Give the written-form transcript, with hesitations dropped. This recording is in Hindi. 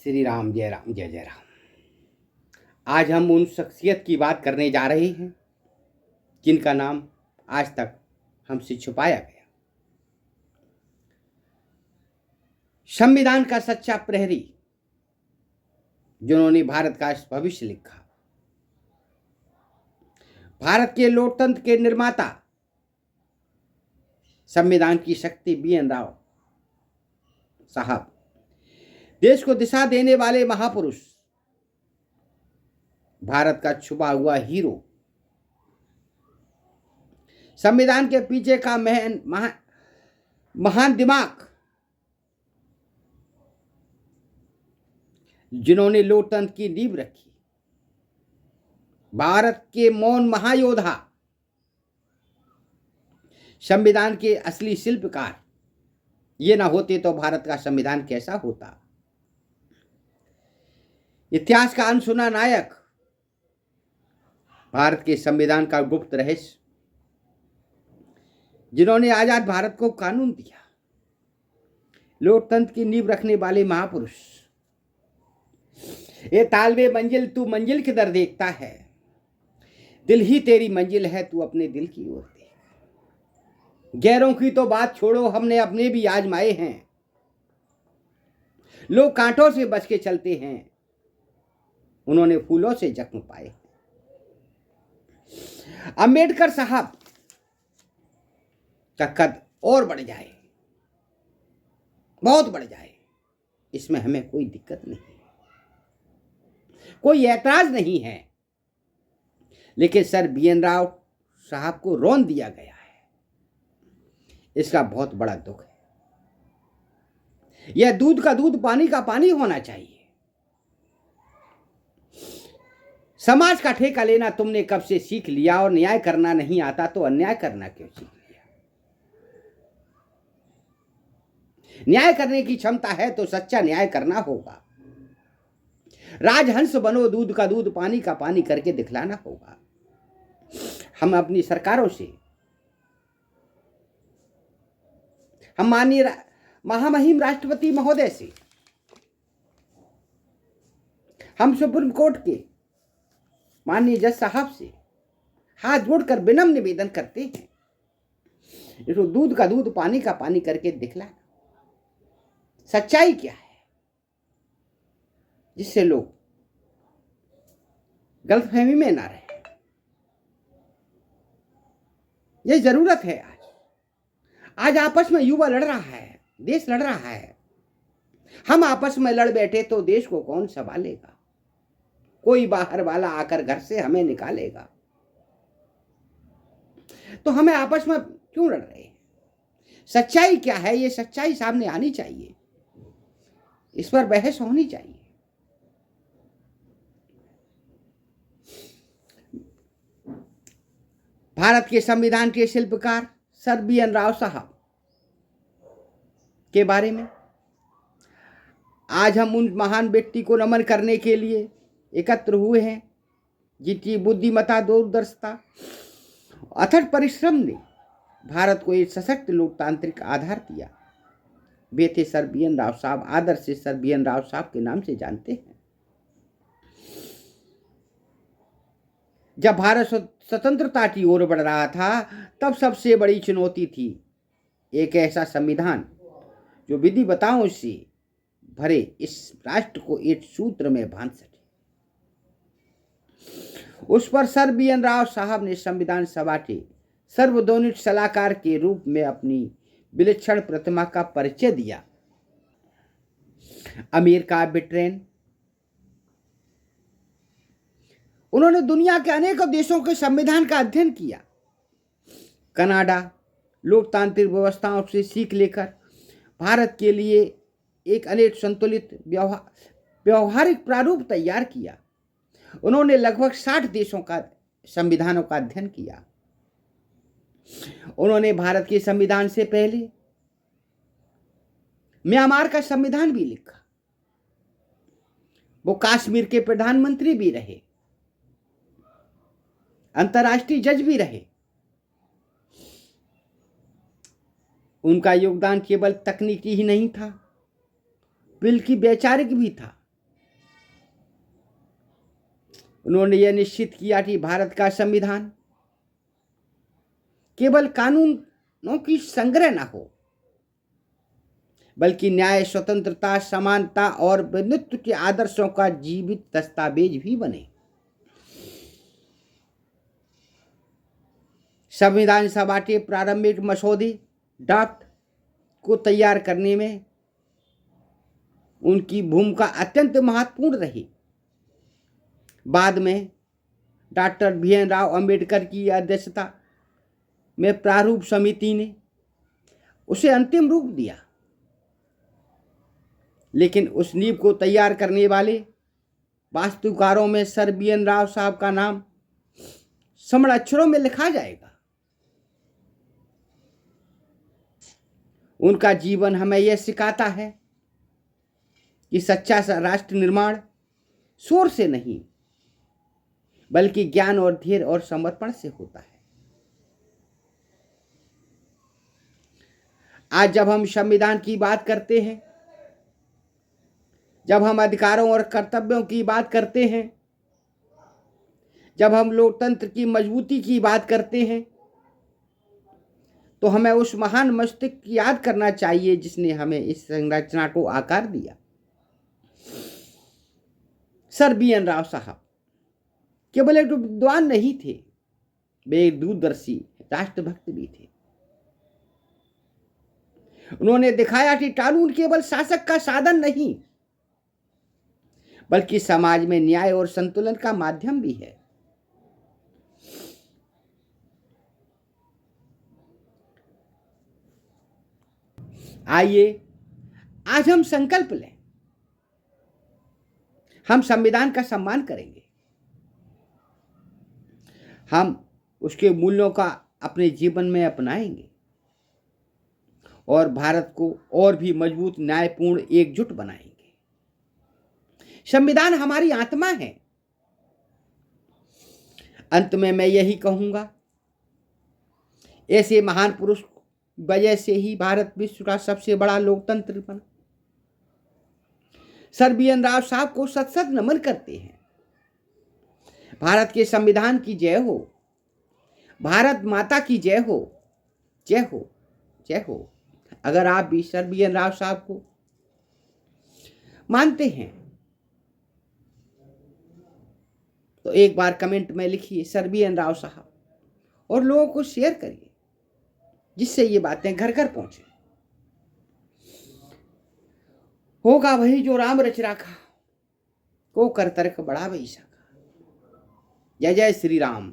श्री राम, जय राम, जय जय राम। आज हम उन शख्सियत की बात करने जा रहे हैं जिनका नाम आज तक हमसे छुपाया गया। संविधान का सच्चा प्रहरी, जिन्होंने भारत का भविष्य लिखा। भारत के लोकतंत्र के निर्माता, संविधान की शक्ति बी.एन. राव साहब। देश को दिशा देने वाले महापुरुष, भारत का छुपा हुआ हीरो। संविधान के पीछे का महान दिमाग, जिन्होंने लोकतंत्र की नींव रखी। भारत के मौन महायोद्धा, संविधान के असली शिल्पकार। ये ना होते तो भारत का संविधान कैसा होता। इतिहास का अनसुना नायक, भारत के संविधान का गुप्त रहस्य, जिन्होंने आजाद भारत को कानून दिया। लोकतंत्र की नींव रखने वाले महापुरुष। ये तालबे मंजिल, तू मंजिल किधर देखता है, दिल ही तेरी मंजिल है, तू अपने दिल की ओर देख। गैरों की तो बात छोड़ो, हमने अपने भी आजमाए हैं। लोग कांटों से बच के चलते हैं, उन्होंने फूलों से जख्म पाए। अंबेडकर साहब का कद और बढ़ जाए, बहुत बढ़ जाए, इसमें हमें कोई दिक्कत नहीं, कोई ऐतराज नहीं है। लेकिन सर बी.एन. राव साहब को रौंद दिया गया है, इसका बहुत बड़ा दुख है। यह दूध का दूध, पानी का पानी होना चाहिए। समाज का ठेका लेना तुमने कब से सीख लिया, और न्याय करना नहीं आता तो अन्याय करना क्यों सीख लिया। न्याय करने की क्षमता है तो सच्चा न्याय करना होगा। राजहंस बनो, दूध का दूध, पानी का पानी करके दिखलाना होगा। हम अपनी सरकारों से, हम माननीय महामहिम राष्ट्रपति महोदय से, हम सुप्रीम कोर्ट के माननीय जज साहब से हाथ जोड़कर विनम्र निवेदन करते हैं, इसको दूध का दूध, पानी का पानी करके दिखलाना। सच्चाई क्या है, जिससे लोग गलतफहमी में ना रहे। यह जरूरत है। आज आपस में युवा लड़ रहा है, देश लड़ रहा है। हम आपस में लड़ बैठे तो देश को कौन संभालेगा। कोई बाहर वाला आकर घर से हमें निकालेगा। तो हमें आपस में क्यों लड़ रहे हैं। सच्चाई क्या है, ये सच्चाई सामने आनी चाहिए, इस पर बहस होनी चाहिए। भारत के संविधान के शिल्पकार सर बी.एन. राव साहब के बारे में आज हम उन महान व्यक्ति को नमन करने के लिए एकत्र हुए हैं, जिनकी बुद्धिमत्ता, दूरदर्शिता, अथक परिश्रम ने भारत को एक सशक्त लोकतांत्रिक आधार दिया। वे थे सर बी.एन. राव साहब। आदर से सर बी.एन. राव साहब के नाम से जानते हैं। जब भारत स्वतंत्रता की ओर बढ़ रहा था, तब सबसे बड़ी चुनौती थी एक ऐसा संविधान जो विविधताओं से भरे इस राष्ट्र को एक सूत्र में बांध सके। उस पर सर बी.एन. राव साहब ने संविधान सभा के सर्वतोमुख सलाहकार के रूप में अपनी विलक्षण प्रतिमा का परिचय दिया। अमेरिका, ब्रिटेन, उन्होंने दुनिया के अनेकों देशों के संविधान का अध्ययन किया। कनाडा, लोकतांत्रिक व्यवस्थाओं से सीख लेकर भारत के लिए एक अनेक संतुलित व्यवहारिक प्रारूप तैयार किया। उन्होंने लगभग 60 देशों का संविधानों का अध्ययन किया। उन्होंने भारत के संविधान से पहले म्यांमार का संविधान भी लिखा। वो कश्मीर के प्रधानमंत्री भी रहे, अंतर्राष्ट्रीय जज भी रहे। उनका योगदान केवल तकनीकी ही नहीं था, बल्कि वैचारिक भी था। उन्होंने यह निश्चित किया कि भारत का संविधान केवल कानूनों की संग्रह न हो, बल्कि न्याय, स्वतंत्रता, समानता और बंधुत्व के आदर्शों का जीवित दस्तावेज भी बने। संविधान सभा के प्रारंभिक मसौदे ड्राफ्ट को तैयार करने में उनकी भूमिका अत्यंत महत्वपूर्ण रही। बाद में डॉक्टर भीमराव अंबेडकर की अध्यक्षता में प्रारूप समिति ने उसे अंतिम रूप दिया, लेकिन उस नींव को तैयार करने वाले वास्तुकारों में सर BN राव साहब का नाम स्वर्ण अक्षरों में लिखा जाएगा। उनका जीवन हमें यह सिखाता है कि सच्चा राष्ट्र निर्माण शोर से नहीं, बल्कि ज्ञान और धैर्य और समर्पण से होता है। आज जब हम संविधान की बात करते हैं, जब हम अधिकारों और कर्तव्यों की बात करते हैं, जब हम लोकतंत्र की मजबूती की बात करते हैं, तो हमें उस महान मस्तिष्क की याद करना चाहिए जिसने हमें इस संरचना को आकार दिया। सर BN राव साहब केवल एक विद्वान नहीं थे, वे एक दूरदर्शी राष्ट्रभक्त भी थे। उन्होंने दिखाया कि कानून केवल शासक का साधन नहीं, बल्कि समाज में न्याय और संतुलन का माध्यम भी है। आइए आज हम संकल्प लें, हम संविधान का सम्मान करेंगे, हम उसके मूल्यों का अपने जीवन में अपनाएंगे और भारत को और भी मजबूत, न्यायपूर्ण, एकजुट बनाएंगे। संविधान हमारी आत्मा है। अंत में मैं यही कहूंगा, ऐसे महान पुरुष वजह से ही भारत विश्व का सबसे बड़ा लोकतंत्र बना। सर BN राव साहब को सत सत नमन करते हैं। भारत के संविधान की जय हो, भारत माता की जय हो, जय हो, जय हो। अगर आप भी सर BN राव साहब को मानते हैं तो एक बार कमेंट में लिखिए सर BN राव साहब, और लोगों को शेयर करिए जिससे ये बातें घर घर पहुंचे। होगा वही जो राम रच राखा, को कर तर्क बड़ा वही सका। जय जय श्री राम।